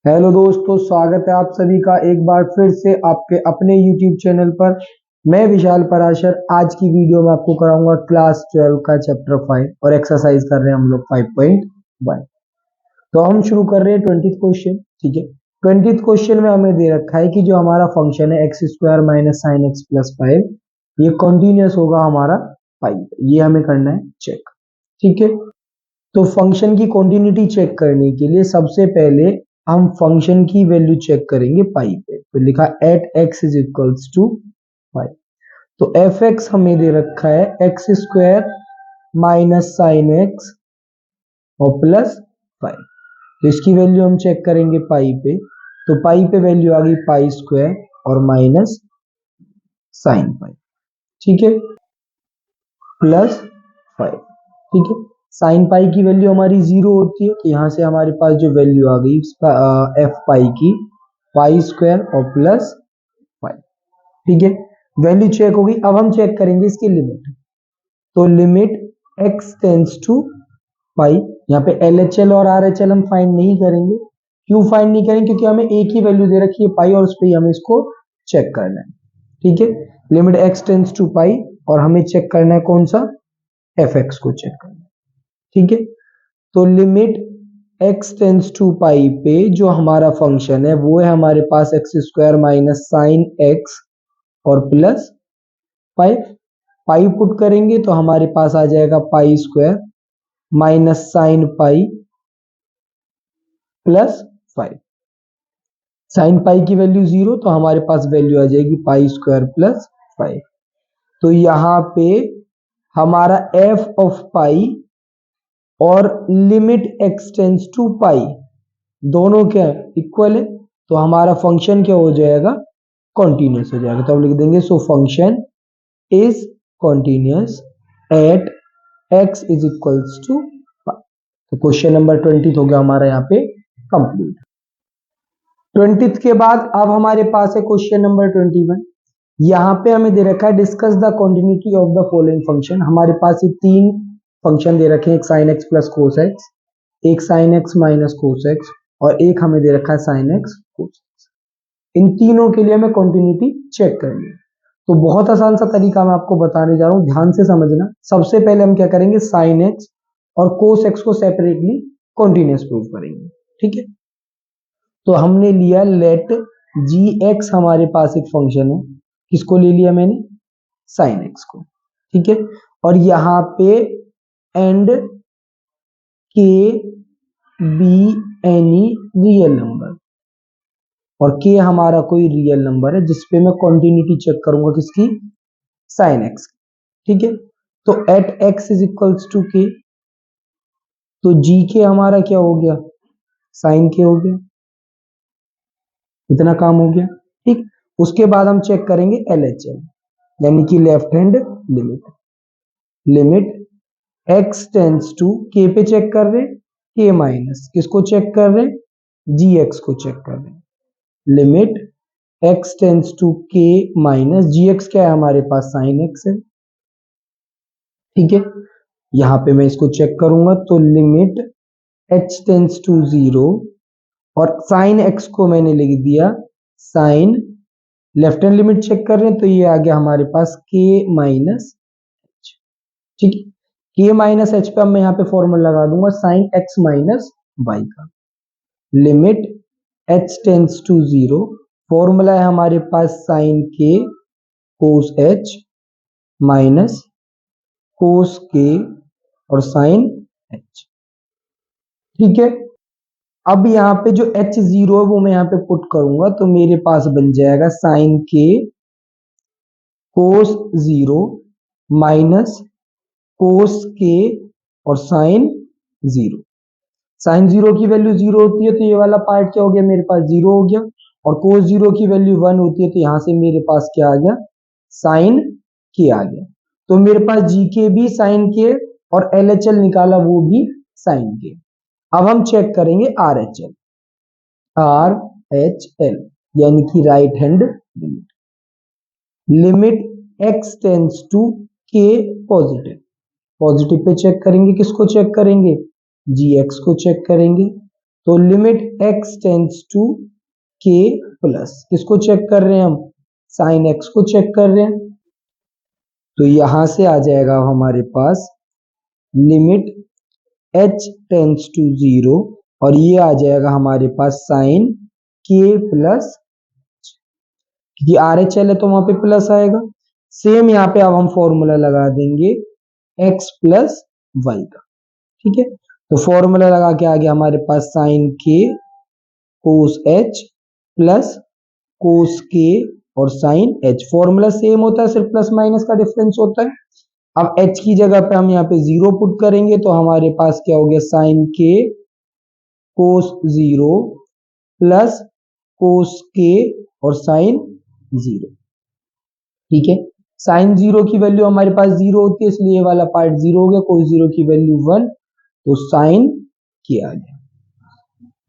Hello दोस्तों, स्वागत है आप सभी का एक बार फिर से आपके अपने YouTube चैनल पर। मैं विशाल पराशर आज की वीडियो में आपको कराऊंगा क्लास 12 का चैप्टर 5 और एक्सरसाइज कर रहे हैं हम लोग 5.1। तो हम शुरू कर रहे हैं 20th क्वेश्चन। ठीक है, 20th क्वेश्चन में हमें दे रखा है कि जो हमारा फंक्शन है x square minus sine x plus 5 ये कॉन्टिन्यूस होगा हमारा 5। ये हमें करना है चेक। ठीक है, तो फंक्शन की कॉन्टिन्यूटी चेक करने के लिए सबसे पहले हम फंक्शन की वैल्यू चेक करेंगे पाई पे। तो लिखा at x is equals to pi. तो एफ एक्स हमें दे रखा है x square minus sine x और प्लस पाई। तो इसकी वैल्यू हम चेक करेंगे पाई पे। तो पाई पे वैल्यू आ गई पाई स्क्वायर और माइनस साइन पाई। ठीक है, प्लस 5। ठीक है, साइन पाई की वैल्यू हमारी 0 होती है, तो यहां से हमारे पास जो वैल्यू आ गई एफ पाई की पाई स्क्वायर और प्लस 5। ठीक है, वैल्यू चेक हो गई। अब हम चेक करेंगे इसकी लिमिट। तो लिमिट x टेंस टू पाई, यहाँ पे LHL और RHL हम फाइंड नहीं करेंगे। क्यों फाइंड नहीं करेंगे? क्योंकि हमें एक ही वैल्यू दे रखी है पाई और उस पर ही हमें इसको चेक करना है। ठीक है, लिमिट x टेंस टू पाई और हमें चेक करना है कौन सा, एफ एक्स को चेक करना है। ठीक है, तो limit x tends to pi पे जो हमारा फंक्शन है वो है हमारे पास x square minus sine x और प्लस 5। पाई पुट करेंगे तो हमारे पास आ जाएगा pi square minus sine pi plus 5। Sine pi की वैल्यू 0, तो हमारे पास वैल्यू आ जाएगी पाई स्क्वायर प्लस 5। तो यहां पे हमारा एफ ऑफ पाई और लिमिट एक्स टेंस टू पाई दोनों क्या इक्वल है, तो हमारा फंक्शन क्या हो जाएगा, कॉन्टिन्यूस हो जाएगा। तो हम लिख देंगे so function is continuous at x is equals to pi. तो क्वेश्चन नंबर 20 हो गया हमारा यहाँ पे कंप्लीट। 20 के बाद अब हमारे पास है क्वेश्चन नंबर 21। यहाँ पे हमें दे रखा है discuss the continuity of the following function. हमारे पास ये तीन फंक्शन दे रखे हैं, एक sine x plus cos x, एक sine x minus cos x और एक हमें दे रखा है साइन एक्स कोस एक्स। इन तीनों के लिए हमें कॉन्टिन्यूटी चेक करनी है। तो बहुत आसान सा तरीका मैं आपको बताने जा रहा हूं, ध्यान से समझना। सबसे पहले हम क्या करेंगे, साइन एक्स और कोस एक्स को सेपरेटली कॉन्टिन्यूस प्रूव करेंगे। ठीक है, तो हमने लिया लेट जी एक्स, हमारे पास एक फंक्शन है, किसको ले लिया मैंने, साइन एक्स को। ठीक है, और यहां पे and k be any real number, और के हमारा कोई रियल नंबर है जिसपे मैं कॉन्टिन्यूटी चेक करूंगा किसकी, साइन एक्स। ठीक है, तो at x is equals to k, तो जी के हमारा क्या हो गया, साइन के हो गया। इतना काम हो गया। ठीक, उसके बाद हम चेक करेंगे LHL यानी कि left hand limit. Limit x tends to k पे चेक कर रहे, के माइनस किसको चेक कर रहे, जी एक्स को चेक कर रहे। Limit x tends to k minus ji x क्या है हमारे पास, साइन एक्स है। ठीक है, यहां पे मैं इसको चेक करूंगा तो लिमिट एच टेंस टू 0 और साइन एक्स को मैंने लिख दिया sine, left hand limit check कर रहे हैं तो ये आ गया हमारे पास के माइनस एच। ठीक है, के माइनस एच पे अब मैं यहाँ पे फॉर्मूला लगा दूंगा साइन एक्स माइनस वाई का। Limit h tends to 0, formula है हमारे पास साइन के कोस एच माइनस कोस के और साइन एच। ठीक है, अब यहाँ पे जो h0 है वो मैं यहाँ पे पुट करूंगा तो मेरे पास बन जाएगा साइन के कोस 0 माइनस कोस के और साइन 0। साइन 0 की वैल्यू 0 होती है तो ये वाला पार्ट क्या हो गया, मेरे पास 0 हो गया, और कोस 0 की वैल्यू 1 होती है तो यहां से मेरे पास क्या आ गया, साइन के आ गया। तो मेरे पास जी के भी साइन के और LHL निकाला वो भी साइन के। अब हम चेक करेंगे RHL यानी कि right hand limit. Limit x tends to k positive, positive पे चेक करेंगे, किसको चेक करेंगे, जी एक्स को चेक करेंगे। तो limit x tends to k plus, किसको चेक कर रहे हैं हम, साइन x को चेक कर रहे हैं। तो यहां से आ जाएगा हमारे पास लिमिट h टेंड्स टू 0 और ये आ जाएगा हमारे पास साइन k प्लस, क्योंकि RHL है तो वहां पे प्लस आएगा। सेम यहाँ पे अब हम फॉर्मूला लगा देंगे x प्लस वाई का, ठीक है। तो फॉर्मूला लगा के आ गया हमारे पास sine k cos h plus cos k और साइन h। फॉर्मूला सेम होता है, सिर्फ प्लस माइनस का डिफरेंस होता है। अब h की जगह पे हम यहाँ पे 0 पुट करेंगे तो हमारे पास क्या हो गया, साइन k कोस 0 प्लस कोस k और साइन 0, ठीक है। साइन 0 की वैल्यू हमारे पास 0 होती है, इसलिए ये वाला पार्ट 0 हो गया, कोस 0 की वैल्यू 1, तो साइन k आ गया,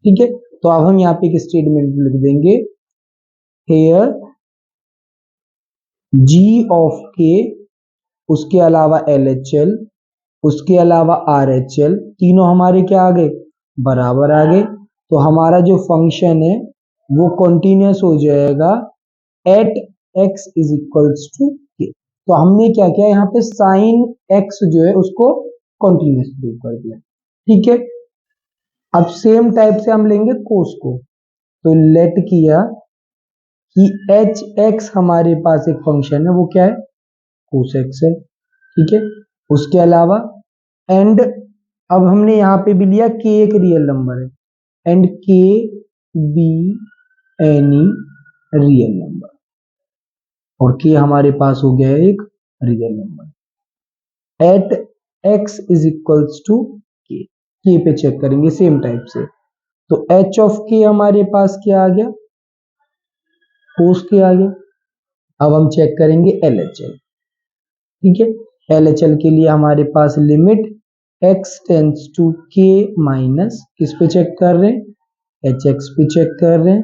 ठीक है। तो अब हम यहाँ पे एक स्टेटमेंट लिख देंगे, हेयर g ऑफ k, उसके अलावा LHL, उसके अलावा RHL, तीनों हमारे क्या आ गए, बराबर आ गए। तो हमारा जो फंक्शन है वो कॉन्टिन्यूस हो जाएगा at x is equals to k। तो हमने क्या किया, यहाँ पे साइन x जो है उसको कॉन्टिन्यूस प्रूव कर दिया, ठीक है। अब सेम टाइप से हम लेंगे कोस को, तो लेट किया कि एच एक्स हमारे पास एक फंक्शन है, वो क्या है, कोस एक्स है, ठीक है। उसके अलावा एंड अब हमने यहाँ पे भी लिया के एक रियल नंबर है, and k be any real number, और के हमारे पास हो गया है एक real number. At x is equals to k पे चेक करेंगे सेम टाइप से। तो एच ऑफ के हमारे पास क्या आ गया, कोस के आ गया। अब हम चेक करेंगे LHL, ठीक है। LHL के लिए हमारे पास limit x tends to k minus, किस पे चेक कर रहे हैं, hx पे चेक कर रहे हैं।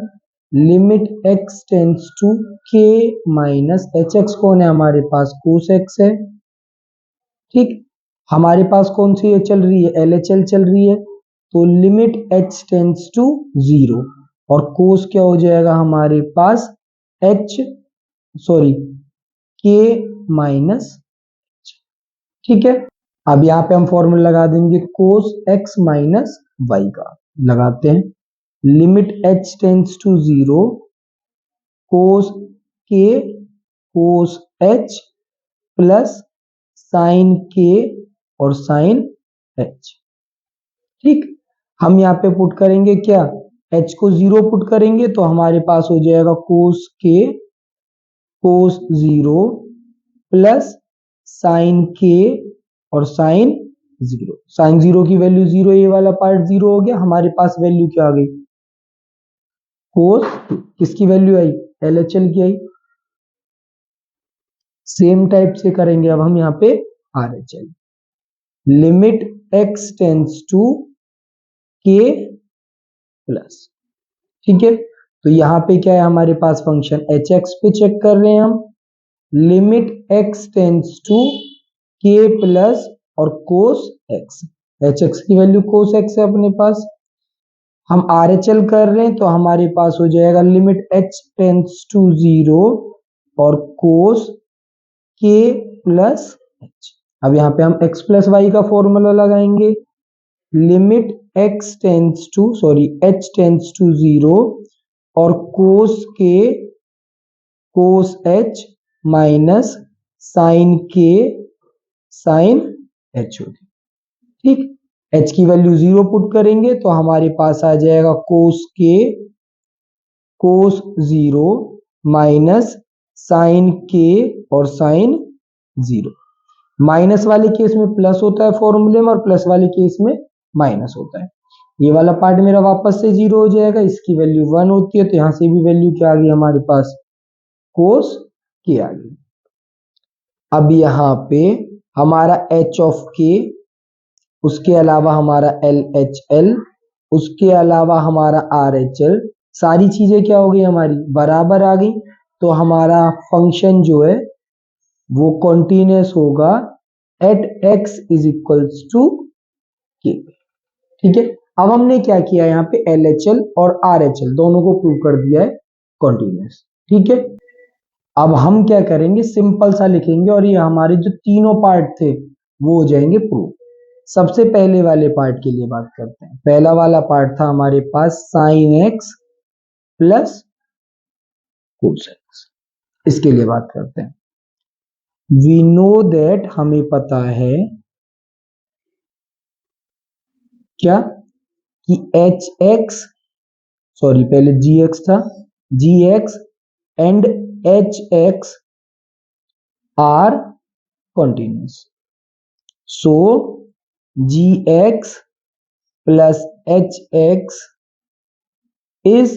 Limit x tends to k minus hx कौन है हमारे पास, कोस x है, ठीक। हमारे पास कौन सी चल रही है, LHL चल रही है। तो लिमिट h टेंड्स टू 0 और कोस क्या हो जाएगा हमारे पास k माइनस, ठीक है। अब यहाँ पे हम फॉर्मूला लगा देंगे कोस x माइनस वाई का, लगाते हैं। Limit h tends to 0 cos k cos h plus sine k और साइन h, ठीक। हम यहाँ पे पुट करेंगे क्या, h को 0 पुट करेंगे तो हमारे पास हो जाएगा कोस k कोस 0 प्लस साइन k और साइन 0। साइन 0 की वैल्यू 0, ये वाला पार्ट 0 हो गया। हमारे पास वैल्यू क्या आ गई, कोस, किसकी वैल्यू आई, LHL की आई। सेम टाइप से करेंगे अब हम यहाँ पे RHL, limit x tends to k plus, ठीक है। तो यहाँ पे क्या है हमारे पास फंक्शन hx पे चेक कर रहे हैं हम, limit x tends to k plus और कोस x, hx की वैल्यू कोस x है अपने पास। हम RHL कर रहे हैं तो हमारे पास हो जाएगा लिमिट h टेंड्स टू 0 और कोस k प्लस h। अब यहाँ पे हम x प्लस वाई का फॉर्मूला लगाएंगे, limit x tends to h tends to 0 और cos k cos h minus sine k sine h होगी, ठीक। h की वैल्यू 0 पुट करेंगे तो हमारे पास आ जाएगा कोस k कोस 0 माइनस साइन k और साइन 0। माइनस वाले केस में प्लस होता है फॉर्मूले में और प्लस वाले केस में माइनस होता है। ये वाला पार्ट मेरा वापस से 0 हो जाएगा, इसकी वैल्यू 1 होती है, तो यहां से भी वैल्यू क्या आ गई हमारे पास, कोस k आ गई। अब यहाँ पे हमारा h ऑफ k, उसके अलावा हमारा LHL, उसके अलावा हमारा RHL, सारी चीजें क्या हो गई हमारी, बराबर आ गई। तो हमारा फंक्शन जो है वो कॉन्टिन्यूस होगा at x is equals to k, ठीक है। अब हमने क्या किया यहाँ पे LHL और RHL दोनों को प्रूव कर दिया है कॉन्टिन्यूस। ठीक है, अब हम क्या करेंगे, सिंपल सा लिखेंगे और ये हमारे जो तीनों पार्ट थे वो हो जाएंगे प्रूव। सबसे पहले वाले पार्ट के लिए बात करते हैं। पहला वाला पार्ट था हमारे पास sine x plus cos x, इसके लिए बात करते हैं। वी नो दैट, हमें पता है क्या कि एच एक्स, सॉरी पहले जी एक्स था, g x and h x are continuous. So gx plus hx is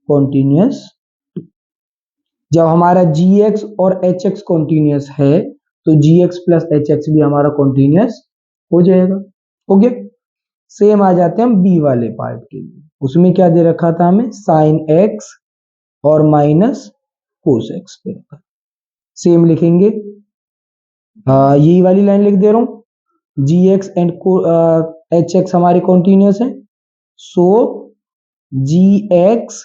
continuous. जब हमारा gx और hx continuous है तो gx plus hx भी हमारा continuous हो जाएगा। हो गया। सेम आ जाते हैं हम बी वाले पार्ट के लिए। उसमें क्या दे रखा था हमें, साइन x और माइनस कोस एक्स दे रखा। सेम लिखेंगे, यही वाली लाइन लिख दे रहा हूं, g x and h x हमारे कॉन्टिन्यूस है, so g x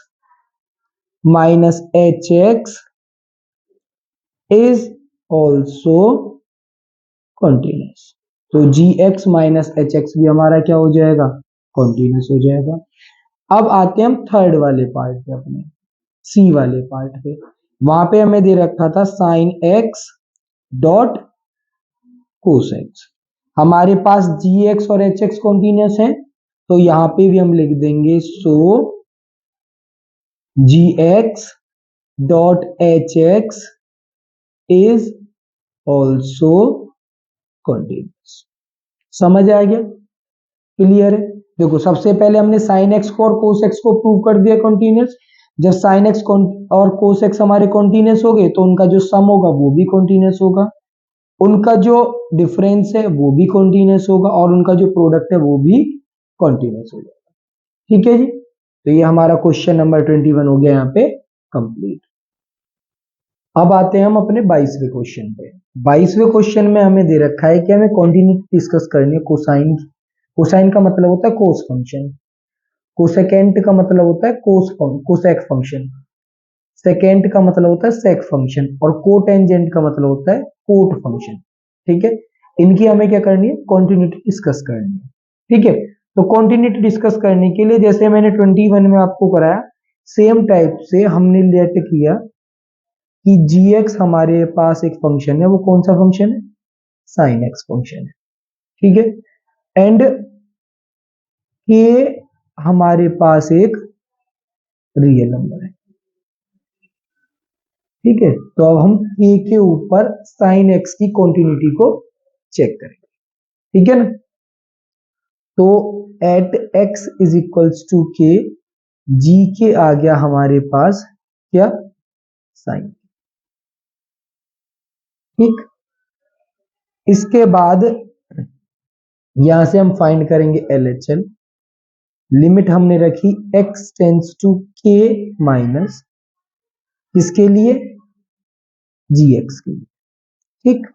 minus h x is also continuous. तो g x minus h x भी हमारा क्या हो जाएगा, कॉन्टिन्यूस हो जाएगा। अब आते हैं हम थर्ड वाले पार्ट पे, अपने सी वाले पार्ट पे। वहां पे हमें दे रखा था sine x dot cos x. हमारे पास जी एक्स और एच एक्स कॉन्टिन्यूस है तो यहां पे भी हम लिख देंगे so g x dot h x is also continuous. समझ आ गया, क्लियर है। देखो सबसे पहले हमने साइन एक्स को और कोस एक्स को प्रूव कर दिया कॉन्टिन्यूस। जब साइन एक्स और कोस एक्स हमारे कॉन्टिन्यूस हो गए तो उनका जो सम होगा वो भी कॉन्टिन्यूस होगा, उनका जो डिफरेंस है वो भी कॉन्टिन्यूस होगा और उनका जो प्रोडक्ट है वो भी कॉन्टिन्यूस हो जाएगा। ठीक है जी, तो ये हमारा क्वेश्चन नंबर 21 हो गया यहाँ पे कंप्लीट। अब आते हैं हम अपने 22वें क्वेश्चन पे। 22वें क्वेश्चन में हमें दे रखा है कि हमें कॉन्टिन्यूटी डिस्कस करनी है कोसाइन की। कोसाइन का मतलब होता है कोस फंक्शन, कोसेकेंट का मतलब होता है कोसेक फंक्शन, सेकेंट का मतलब होता है सेक फंक्शन और कोटेंजेंट का मतलब होता है कोट फंक्शन। ठीक है, इनकी हमें क्या करनी है, कॉन्टिन्यूटी डिस्कस करनी है। ठीक है, तो कॉन्टिन्यूटी डिस्कस करने के लिए जैसे मैंने 21 में आपको कराया, सेम टाइप से हमने लेट किया कि gx हमारे पास एक फंक्शन है, वो कौन सा फंक्शन है, साइन एक्स फंक्शन है। ठीक है, एंड के हमारे पास एक रियल नंबर है। ठीक है, तो अब हम k के ऊपर साइन एक्स की कॉन्टिन्यूटी को चेक करेंगे। ठीक है ना, तो at x is equals to k, जी के आ गया हमारे पास क्या, साइन। ठीक, इसके बाद यहां से हम फाइंड करेंगे LHL। लिमिट हमने रखी x tends to k minus, किसके लिए, gx के लिए। ठीक,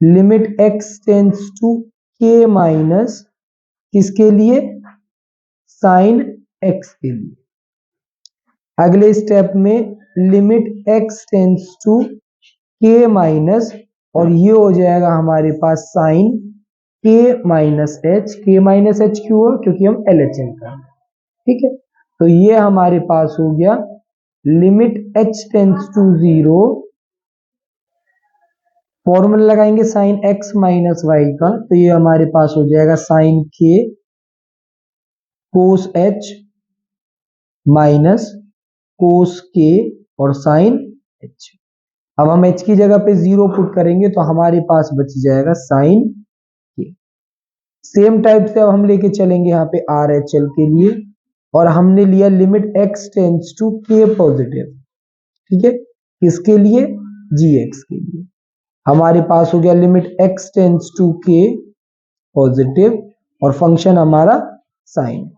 limit x tends to k minus किसके लिए, साइन x के लिए। अगले स्टेप में limit x tends to k minus, और ये हो जाएगा हमारे पास sine k minus h. k minus h क्यों है, क्योंकि हम LHL कर रहे हैं। ठीक है, तो ये हमारे पास हो गया limit h tends to 0, formula लगाएंगे साइन x माइनस वाई का, तो ये हमारे पास हो जाएगा sine k cos h minus cos k और साइन h। अब हम h की जगह पे 0 पुट करेंगे तो हमारे पास बच जाएगा साइन k। सेम टाइप से अब हम लेके चलेंगे यहाँ पे RHL के लिए, और हमने लिया limit x tends to k positive. ठीक है, किसके लिए, gx के लिए। हमारे पास हो गया limit x tends to k positive और फंक्शन हमारा sine.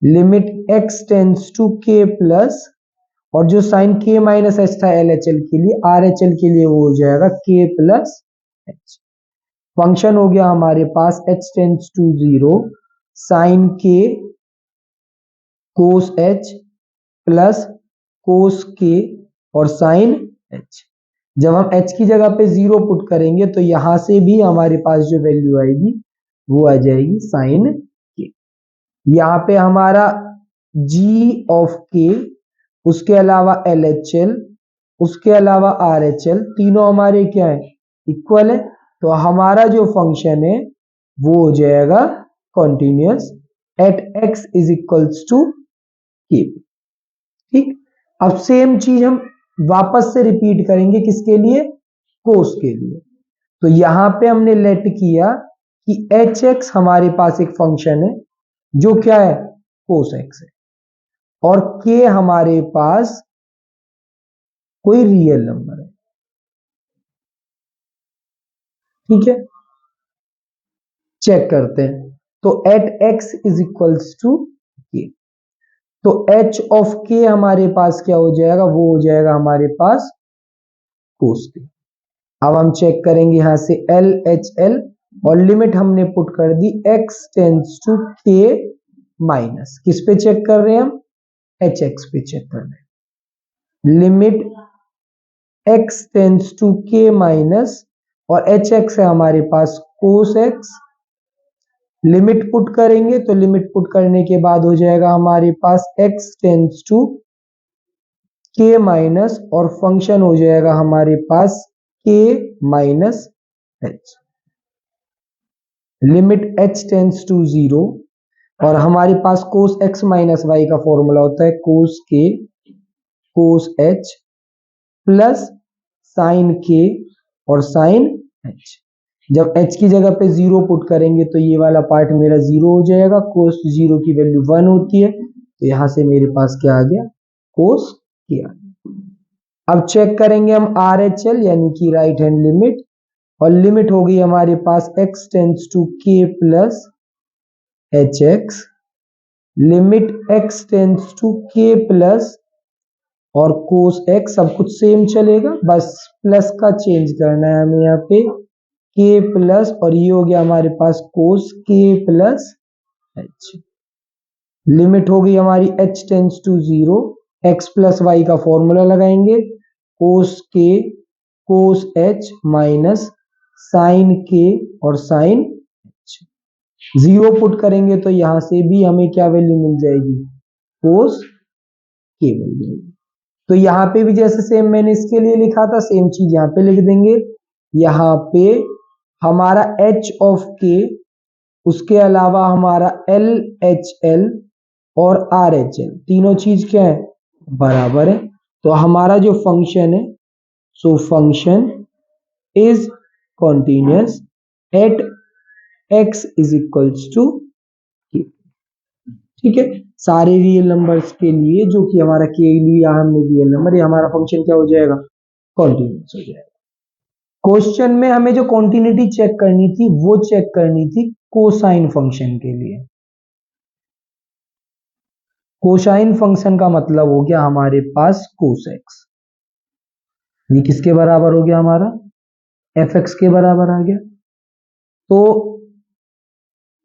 Limit x tends to k plus, और जो साइन k माइनस एच था LHL के लिए, RHL के लिए वो हो जाएगा k प्लस एच। फंक्शन हो गया हमारे पास h टेंस टू 0 साइन के कोस एच प्लस कोस के और साइन एच। जब हम एच की जगह पे 0 पुट करेंगे तो यहां से भी हमारे पास जो वैल्यू आएगी वो आ जाएगी साइन के। यहाँ पे हमारा जी ऑफ के, उसके अलावा एल एच एल, उसके अलावा आर एच एल, तीनों हमारे क्या है, इक्वल है। तो हमारा जो फंक्शन है वो हो जाएगा continuous at x is equals to k. ठीक, अब सेम चीज हम वापस से रिपीट करेंगे, किसके लिए, कोस के लिए। तो यहां पे हमने लेट किया कि एच एक्स हमारे पास एक फंक्शन है जो क्या है, कोस एक्स है, और के हमारे पास कोई रियल नंबर है। ठीक है, चेक करते हैं। तो at x is equals to k, तो एच ऑफ के हमारे पास क्या हो जाएगा, वो हो जाएगा हमारे पास कोस के। अब हम चेक करेंगे यहां से एल एच एल, और लिमिट हमने पुट कर दी x tends to k minus, किस पे चेक कर रहे हैं हम, एच एक्स पे चेक कर रहे हैं। Limit x tends to k minus, और एच एक्स है हमारे पास कोस एक्स। लिमिट पुट करेंगे तो लिमिट पुट करने के बाद हो जाएगा हमारे पास x tends to k minus, और फंक्शन हो जाएगा हमारे पास k minus h. Limit h tends to 0, और हमारे पास कोस एक्स माइनस वाई का फॉर्मूला होता है कोस के कोस एच प्लस साइन के और साइन एच। जब एच की जगह पे 0 पुट करेंगे तो ये वाला पार्ट मेरा 0 हो जाएगा, कोस 0 की वैल्यू 1 होती है, तो यहां से मेरे पास क्या आ गया, कोस के आ गया। अब चेक करेंगे हम आर एच एल यानी कि राइट हैंड लिमिट, और लिमिट हो गई हमारे पास x tends to k plus h x. Limit x tends to k plus और कोस एक्स, सब कुछ सेम चलेगा, बस प्लस का चेंज करना है हमें यहाँ पे, के प्लस, और ये हो गया हमारे पास कोस के प्लस एच। लिमिट हो गई हमारी h tends to 0, x plus y का फॉर्मूला लगाएंगे, कोस के कोस एच माइनस साइन के और साइन एच। 0 पुट करेंगे तो यहां से भी हमें क्या वैल्यू मिल जाएगी, कोस के मिल जाएगी। तो यहाँ पे भी जैसे सेम मैंने इसके लिए लिखा था, सेम चीज यहाँ पे लिख देंगे। यहाँ पे हमारा एच ऑफ के, उसके अलावा हमारा एल एच एल और आर एच एल, तीनों चीज क्या है, बराबर है। तो हमारा जो फंक्शन है, so function is continuous at x is equals to k. ठीक है, सारे रियल नंबर्स के लिए जो कि हमारा के लिया हमने रियल नंबर, ये हमारा फंक्शन क्या हो जाएगा, कॉन्टिन्यूअस हो जाएगा। क्वेश्चन में हमें जो कॉन्टिन्यूटी चेक करनी थी वो चेक करनी थी कोसाइन फंक्शन के लिए। कोसाइन फंक्शन का मतलब हो गया हमारे पास कोस एक्स, ये किसके बराबर हो गया, हमारा एफ एक्स के बराबर आ गया। तो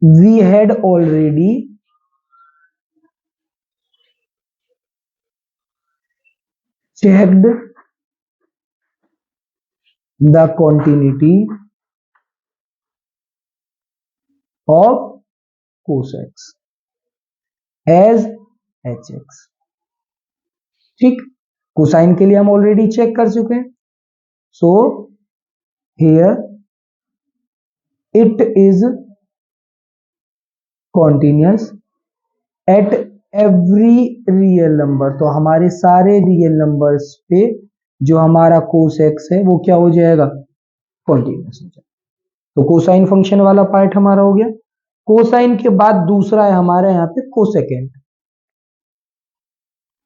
we had already checked the continuity of cos x as hx। ठीक, कोसाइन के लिए हम ऑलरेडी चेक कर चुके हैं। So here it is continuous at every real number, तो हमारे सारे रियल नंबर्स पे जो हमारा कोस एक्स है वो क्या हो जाएगा, कॉन्टिन्यूअस हो जाएगा। तो कोसाइन फंक्शन वाला पार्ट हमारा हो गया। कोसाइन के बाद दूसरा है हमारा यहाँ पे कोसेकेंड,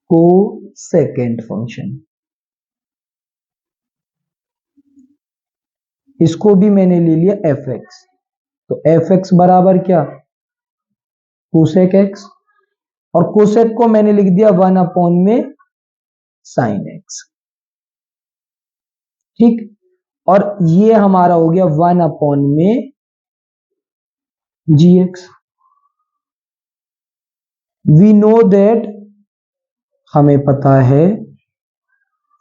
कोसेकेंड फंक्शन, इसको भी मैंने ले लिया एफ एक्स। तो एफ एक्स बराबर क्या, कोसेक एक्स, और कोसेक को मैंने लिख दिया 1 अपॉन में साइन एक्स। ठीक, और ये हमारा हो गया 1 अपॉन में जी एक्स। वी नो दैट, हमें पता है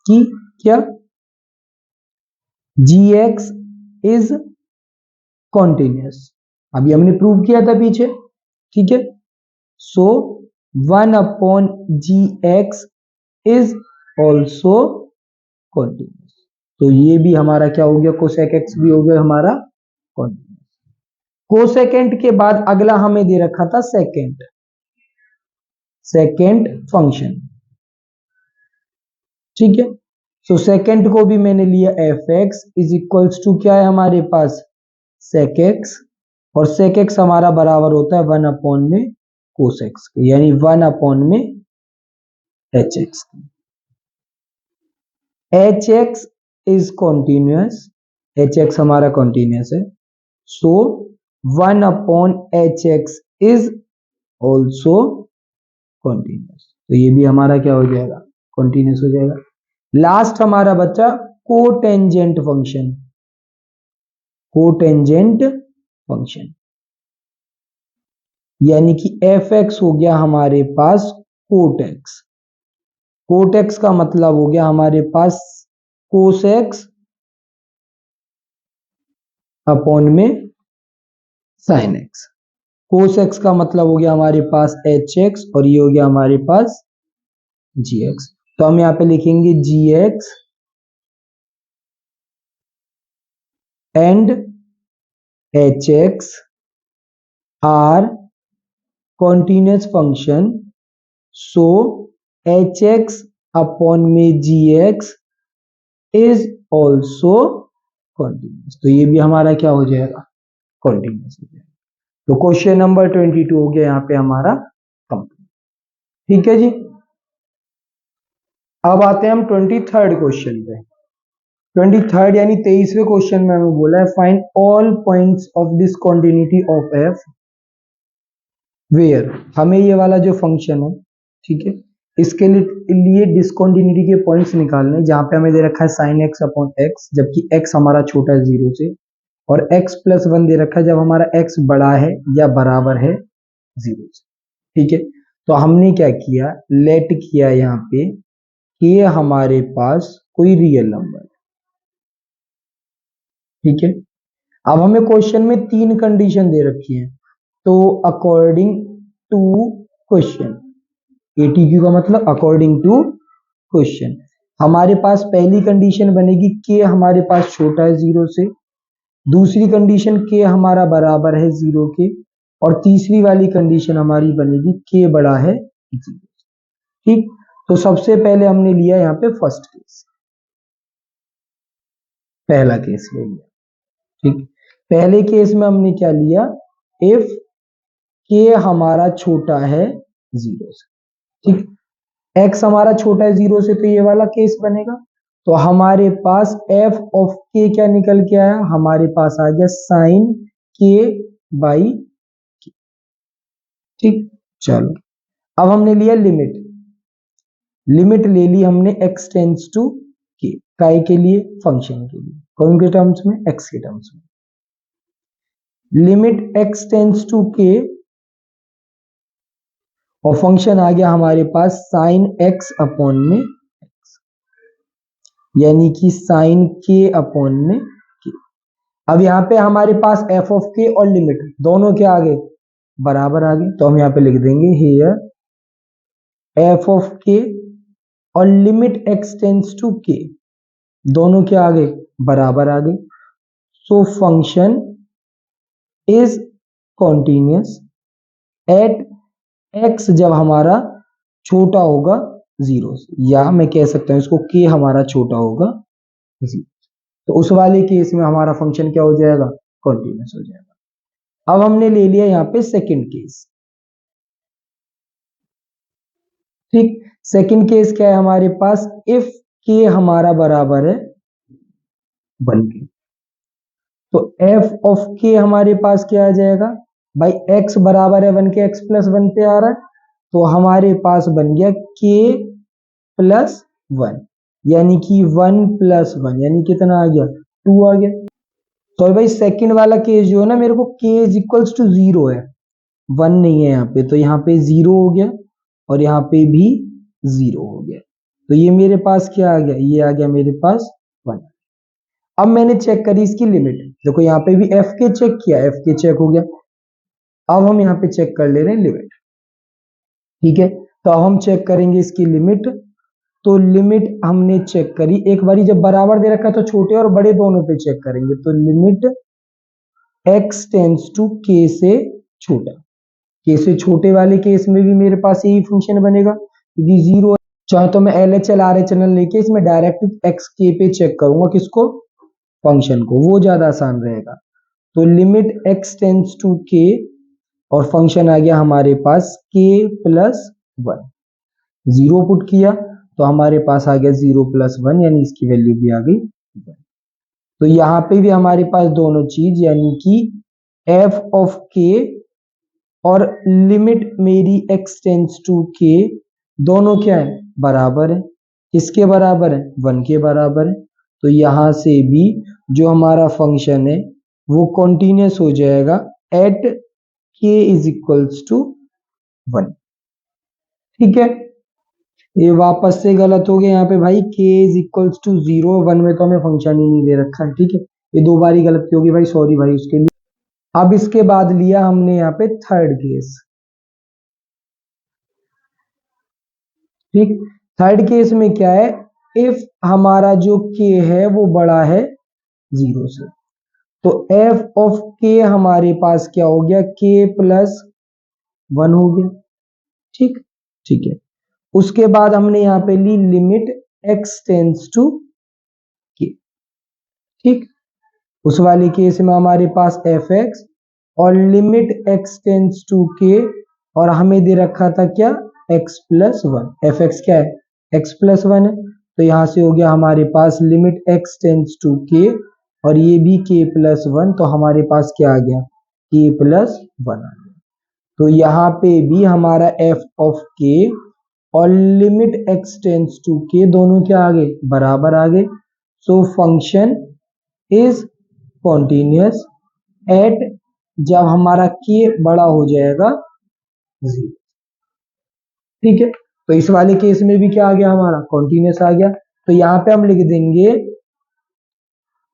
कि क्या, gx इज कॉन्टिन्यूस, अभी हमने प्रूव किया था पीछे, ठीक है। सो 1/gx इज ऑल्सो कॉन्टिन्यूस, तो ये भी हमारा क्या हो गया, कोसेक एक्स भी हो गया हमारा कॉन्टिन्यूस। कोसेकेंट के बाद अगला हमें दे रखा था सेकेंड, सेकेंड फंक्शन, ठीक है। सो सेकेंड को भी मैंने लिया f x is equals to क्या है हमारे पास, सेक एक्स, और सेक एक्स हमारा बराबर होता है 1 में कोस एक्स के, यानी 1 में H x. H x is continuous, H x हमारा कॉन्टिन्यूस है, सो 1/एच एक्स इज ऑल्सो कॉन्टिन्यूस, तो ये भी हमारा क्या हो जाएगा, कॉन्टिन्यूस हो जाएगा। लास्ट हमारा बच्चा कोटेंजेंट फंक्शन, कोटेंजेंट फंक्शन यानी कि एफ एक्स हो गया हमारे पास कोटेक्स, कोटेक्स का मतलब हो गया हमारे पास कोसेक्स अपॉन में साइन एक्स, कोसेक्स का मतलब हो गया हमारे पास एच एक्स, और ये हो गया हमारे पास जी एक्स, तो हम यहां पे लिखेंगे g x and h x are continuous function, so hx upon में gx is also continuous, तो ये भी हमारा क्या हो जाएगा, continuous हो जाएगा। तो क्वेश्चन नंबर 22 हो गया यहाँ पे हमारा कंप्लीट, ठीक है जी। अब आते हैं हम 23rd क्वेश्चन पे। 23rd यानी 23वें क्वेश्चन में हमें बोला है find all points of discontinuity of f where, हमें ये वाला जो फंक्शन है, ठीक है, इसके लिए डिसकंटिन्यूटी के पॉइंट्स निकालने, जहां पे हमें दे रखा है साइन एक्स अपॉन एक्स, जबकि एक्स हमारा छोटा है 0 से, और x प्लस 1 दे रखा है जब हमारा x बड़ा है या बराबर है 0 से, ठीक है। तो हमने क्या किया, लेट किया यहाँ पे कि हमारे पास कोई रियल नंबर, ठीक है। अब हमें क्वेश्चन में 3 कंडीशन दे रखी है, तो अकॉर्डिंग टू क्वेश्चन, एटीक्यू का मतलब अकॉर्डिंग टू क्वेश्चन, हमारे पास पहली कंडीशन बनेगी के हमारे पास छोटा है 0 से, दूसरी कंडीशन के हमारा बराबर है 0 के, और तीसरी वाली कंडीशन हमारी बनेगी के बड़ा है 0, ठीक। तो सबसे पहले हमने लिया यहाँ पे फर्स्ट केस, पहला केस ले लिया, ठीक। पहले केस में हमने क्या लिया, इफ के हमारा छोटा है 0 से, ठीक, x हमारा छोटा है 0 से, तो ये वाला केस बनेगा। तो हमारे पास f ऑफ k क्या निकल के आया, हमारे पास आ गया साइन k बाई k, ठीक। चलो अब हमने लिया लिमिट, लिमिट ले ली हमने x टेंड्स टू k, काय के लिए, फंक्शन के लिए, कौन के टर्म्स में, x के टर्म्स में, limit x tends to k, और फंक्शन आ गया हमारे पास साइन x अपॉन में x, यानी कि साइन k अपॉन में k। अब यहाँ पे हमारे पास f ऑफ k और लिमिट दोनों क्या आ गए, बराबर आ गए, तो हम यहाँ पे लिख देंगे हियर f ऑफ k और limit x tends to k, दोनों क्या आ गए, बराबर आ गए। So function is continuous at x जब हमारा छोटा होगा 0 से, या मैं कह सकता हूं इसको k हमारा छोटा होगा 0, तो उस वाले केस में हमारा फंक्शन क्या हो जाएगा, कॉन्टिन्यूस हो जाएगा। अब हमने ले लिया यहाँ पे सेकंड केस, ठीक। सेकंड केस क्या है हमारे पास, इफ k हमारा बराबर है 1 के, तो f ऑफ k हमारे पास क्या आ जाएगा, भाई x बराबर है 1 के, x प्लस 1 पे आ रहा है, तो हमारे पास बन गया k प्लस 1, यानी कि 1 प्लस 1 यानी कितना आ गया, 2 आ गया। तो भाई सेकंड वाला केस जो है ना, मेरे को k इज इक्वल्स टू 0 है, 1 नहीं है यहाँ पे, तो यहाँ पे 0 हो गया और यहाँ पे भी 0 हो गया। तो ये मेरे पास क्या आ गया, ये आ गया मेरे पास 1। अब मैंने चेक करी इसकी लिमिट, देखो यहाँ पे भी एफ के चेक किया, एफ के चेक हो गया। अब हम यहाँ पे चेक कर ले रहे हैं लिमिट, ठीक है। तो अब हम चेक करेंगे इसकी लिमिट। तो लिमिट हमने चेक करी, एक बारी जब बराबर दे रखा तो छोटे और बड़े दोनों पे चेक करेंगे। तो limit x tends to k से छोटा, k से छोटे वाले केस में भी मेरे पास यही फंक्शन बनेगा, क्योंकि 0 चाहे तो मैं LHL RHL लेके इसमें डायरेक्ट x k पे चेक करूंगा, किसको, फंक्शन को, वो ज्यादा आसान रहेगा। तो limit x tends to k और फंक्शन आ गया हमारे पास k प्लस 1, 0 पुट किया तो हमारे पास आ गया 0 प्लस 1, यानी इसकी वैल्यू भी आ गई 1। तो यहाँ पे भी हमारे पास दोनों चीज, यानी कि f ऑफ k और लिमिट मेरी x टेंड्स टू k दोनों क्या है, बराबर है। किसके बराबर है, 1 के बराबर है। तो यहां से भी जो हमारा फंक्शन है वो कॉन्टिन्यूस हो जाएगा at k is equals to 1, ठीक है। ये वापस से गलत हो गया यहाँ पे भाई, k इज इक्वल्स टू 0, 1 में तो हमें फंक्शन ही नहीं दे रखा है, ठीक है। ये 2 बारी गलती होगी भाई, सॉरी भाई उसके लिए। अब इसके बाद लिया हमने यहाँ पे थर्ड केस, ठीक। थर्ड केस में क्या है, इफ हमारा जो k है वो बड़ा है 0 से, तो f ऑफ k हमारे पास क्या हो गया, k प्लस 1 हो गया, ठीक, ठीक है। उसके बाद हमने यहाँ पे ली limit x tends to k, ठीक। उस वाले केस में हमारे पास fx और limit x tends to k, और हमें दे रखा था क्या, x प्लस 1, fx क्या है, x प्लस 1 है। तो यहां से हो गया हमारे पास limit x tends to k और ये भी k प्लस 1, तो हमारे पास क्या आ गया, k प्लस 1 आ गया। तो यहाँ पे भी हमारा f ऑफ k और limit x tends to k दोनों क्या आ गए, बराबर आ गए। So function is continuous at, जब हमारा k बड़ा हो जाएगा 0, ठीक है। तो इस वाले केस में भी क्या आ गया, हमारा कॉन्टिन्यूअस आ गया। तो यहाँ पे हम लिख देंगे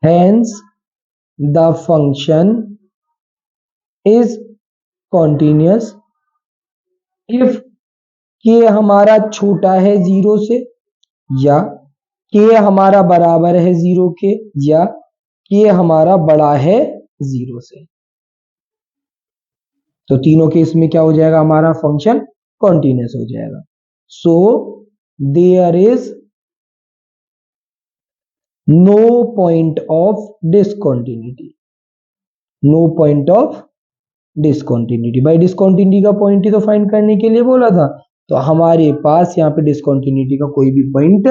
hence the function is continuous if k हमारा छोटा है 0 से, या k हमारा बराबर है 0 के, या k हमारा बड़ा है 0 से। तो तीनों केस में क्या हो जाएगा, हमारा फंक्शन कॉन्टिन्यूअस हो जाएगा। So there is no point of discontinuity, no point of discontinuity. भाई डिसकंटिन्यूटी का पॉइंट ही तो फाइंड करने के लिए बोला था, तो हमारे पास यहाँ पे डिसकंटिन्यूटी का कोई भी पॉइंट